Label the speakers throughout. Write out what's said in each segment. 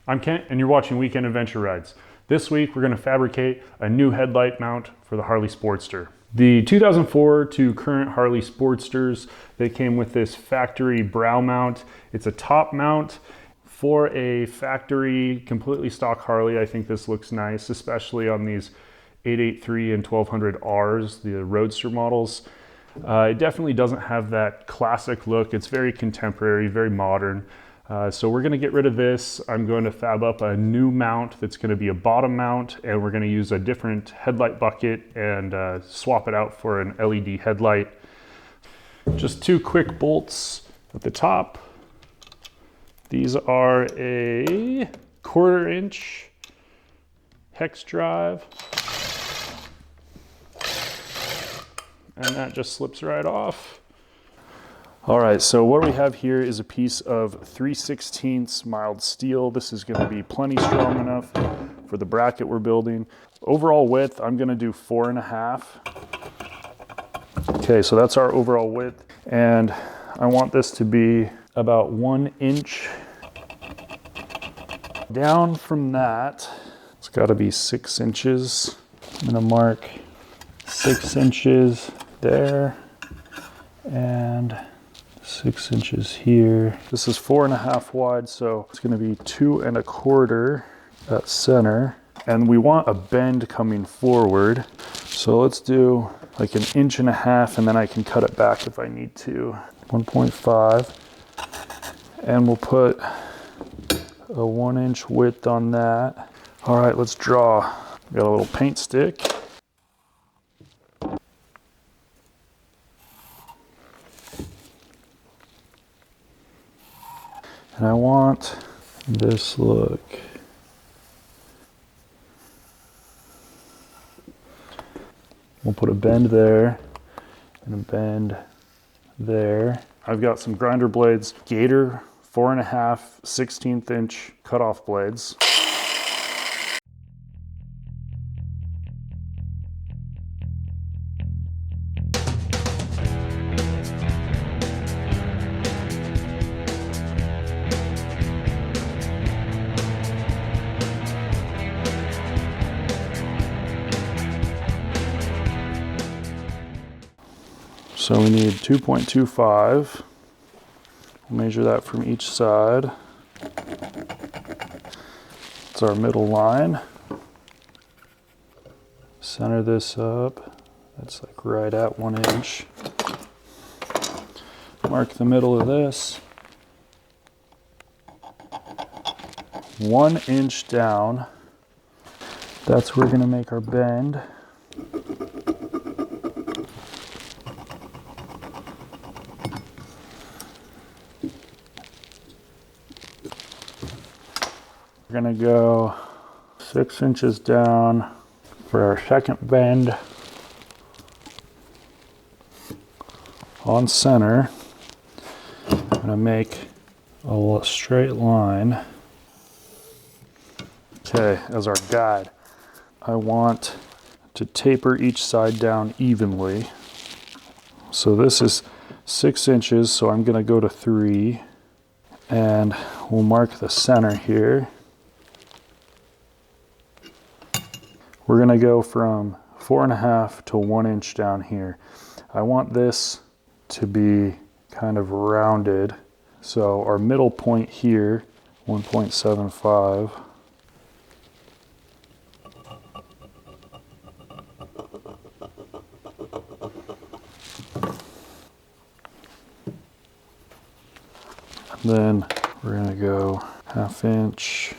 Speaker 1: I'm Kent and you're watching Weekend Adventure Rides. This week we're going to fabricate a new headlight mount for the Harley Sportster. The 2004 to current Harley Sportsters, they came with this factory brow mount. It's a top mount for a factory completely stock Harley. I think this looks nice, especially on these 883 and 1200Rs, the Roadster models. It definitely doesn't have that classic look. It's very contemporary, very modern. So we're going to get rid of this. I'm going to fab up a new mount that's going to be a bottom mount, and we're going to use a different headlight bucket and swap it out for an LED headlight. Just two quick bolts at the top. These are a 1/4 inch hex drive, and that just slips right off. All right, so what we have here is a piece of 3/16 mild steel. This is gonna be plenty strong enough for the bracket we're building. Overall width, I'm gonna do 4.5. Okay, so that's our overall width. And I want this to be about 1 inch. Down from that, it's gotta be 6 inches. I'm gonna mark 6 inches there and 6 inches here. This is 4.5 wide, so it's going to be 2.25 at center. And we want a bend coming forward. So let's do like 1.5 inches, and then I can cut it back if I need to. 1.5. And we'll put a 1 inch width on that. All right, let's draw. Got a little paint stick. And I want this look. We'll put a bend there and a bend there. I've got some grinder blades, Gator 4.5 16th inch cutoff blades. So we need 2.25. We'll measure that from each side. It's our middle line. Center this up. That's like right at 1 inch. Mark the middle of this. 1 inch down. That's where we're gonna make our bend. We're gonna go 6 inches down for our second bend on center. I'm gonna make a straight line. Okay, as our guide, I want to taper each side down evenly. So this is 6 inches, so I'm gonna go to 3, and we'll mark the center here. We're gonna go from 4.5 to 1 inch down here. I want this to be kind of rounded. So our middle point here, 1.75. Then we're gonna go 1/2 inch.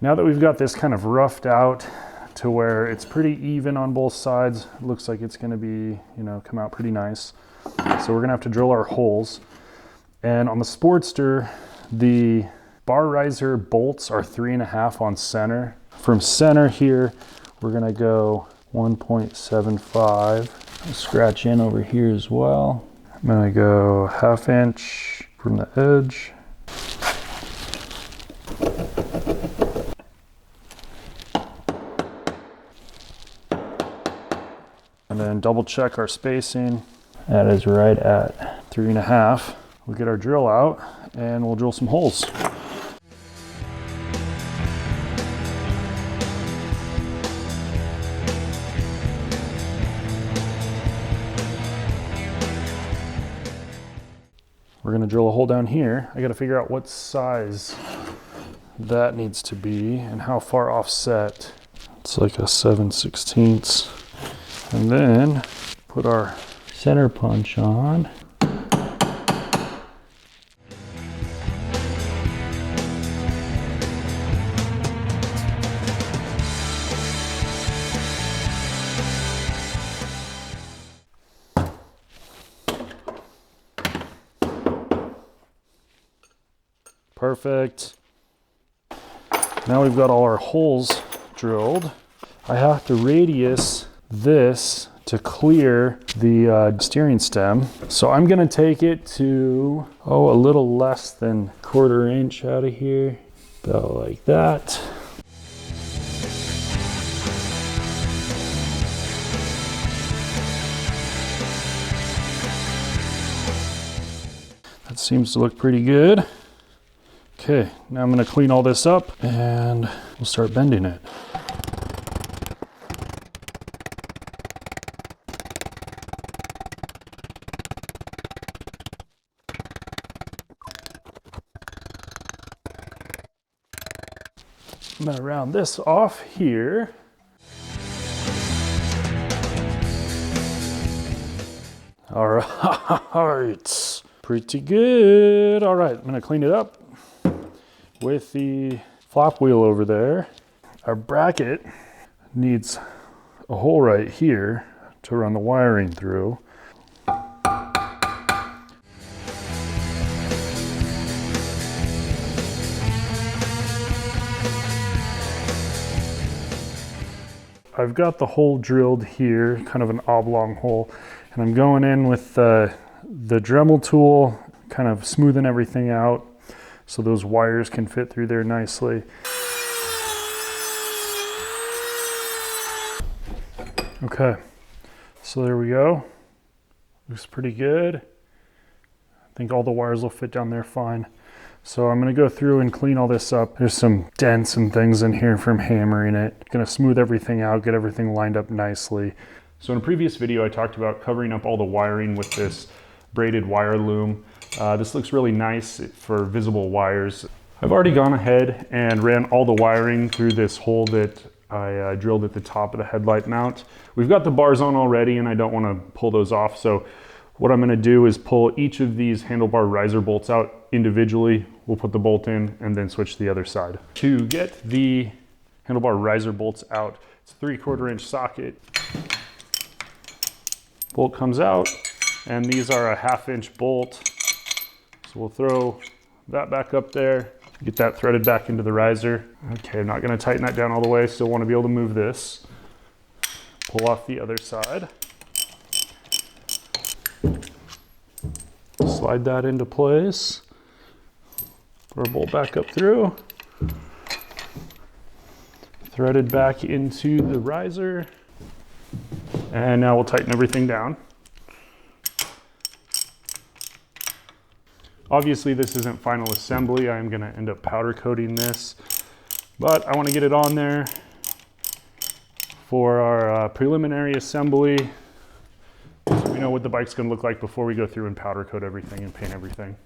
Speaker 1: Now that we've got this kind of roughed out to where it's pretty even on both sides, it looks like it's gonna be, you know, come out pretty nice. So we're gonna have to drill our holes. And on the Sportster, the bar riser bolts are 3.5 on center. From center here, we're gonna go 1.75. Scratch in over here as well. I'm gonna go 1/2 inch from the edge. And then double check our spacing. That is right at 3.5. We'll get our drill out and we'll drill some holes. We're gonna drill a hole down here. I gotta figure out what size that needs to be and how far offset. It's like a 7/16. And then put our center punch on. Perfect. Now we've got all our holes drilled. I have to radius this to clear the steering stem. So I'm gonna take it to, a little less than 1/4 inch out of here, about like that. That seems to look pretty good. Okay, now I'm gonna clean all this up and we'll start bending it. I'm gonna round this off here. All right, pretty good. All right, I'm gonna clean it up with the flop wheel over there. Our bracket needs a hole right here to run the wiring through. I've got the hole drilled here, kind of an oblong hole, and I'm going in with the Dremel tool, kind of smoothing everything out so those wires can fit through there nicely. Okay, so there we go. Looks pretty good. I think all the wires will fit down there fine. So I'm gonna go through and clean all this up. There's some dents and things in here from hammering it. Gonna smooth everything out, get everything lined up nicely. So in a previous video, I talked about covering up all the wiring with this braided wire loom. This looks really nice for visible wires. I've already gone ahead and ran all the wiring through this hole that I drilled at the top of the headlight mount. We've got the bars on already and I don't wanna pull those off. So what I'm gonna do is pull each of these handlebar riser bolts out individually. We'll put the bolt in and then switch to the other side. To get the handlebar riser bolts out, it's a 3/4 inch socket. Bolt comes out and these are a 1/2 inch bolt. So we'll throw that back up there, get that threaded back into the riser. Okay, I'm not gonna tighten that down all the way, still wanna be able to move this. Pull off the other side. Slide that into place. Put our bolt back up through. Threaded back into the riser. And now we'll tighten everything down. Obviously this isn't final assembly. I'm gonna end up powder coating this, but I wanna get it on there for our preliminary assembly. So we know what the bike's gonna look like before we go through and powder coat everything and paint everything.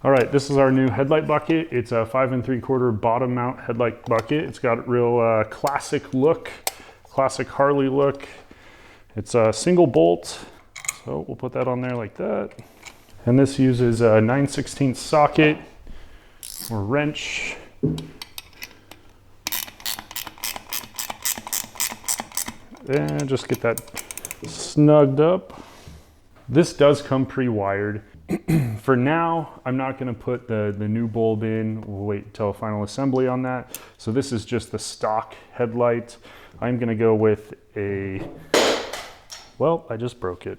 Speaker 1: All right, this is our new headlight bucket. It's a 5 3/4 bottom mount headlight bucket. It's got a real classic look, classic Harley look. It's a single bolt, so we'll put that on there like that. And this uses a 9/16 socket or wrench. and just get that snugged up. This does come pre-wired. For now, I'm not going to put the new bulb in. We'll wait until final assembly on that. So this is just the stock headlight. I'm going to go with a, well, I just broke it.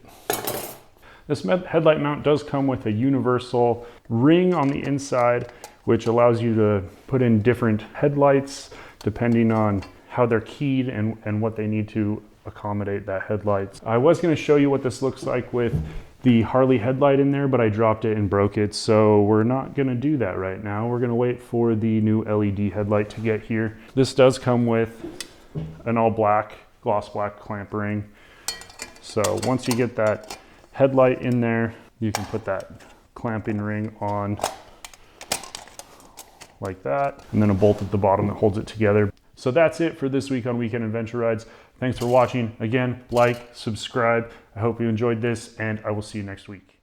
Speaker 1: This headlight mount does come with a universal ring on the inside, which allows you to put in different headlights depending on how they're keyed and what they need to accommodate that headlight. I was going to show you what this looks like with the Harley headlight in there, but I dropped it and broke it, so we're not going to do that right now. We're going to wait for the new LED headlight to get here. This does come with an all black, gloss black clamp ring. So once you get that headlight in there, you can put that clamping ring on like that, and then a bolt at the bottom that holds it together. So that's it for this week on Weekend Adventure Rides. Thanks for watching. Again, like, subscribe. I hope you enjoyed this, and I will see you next week.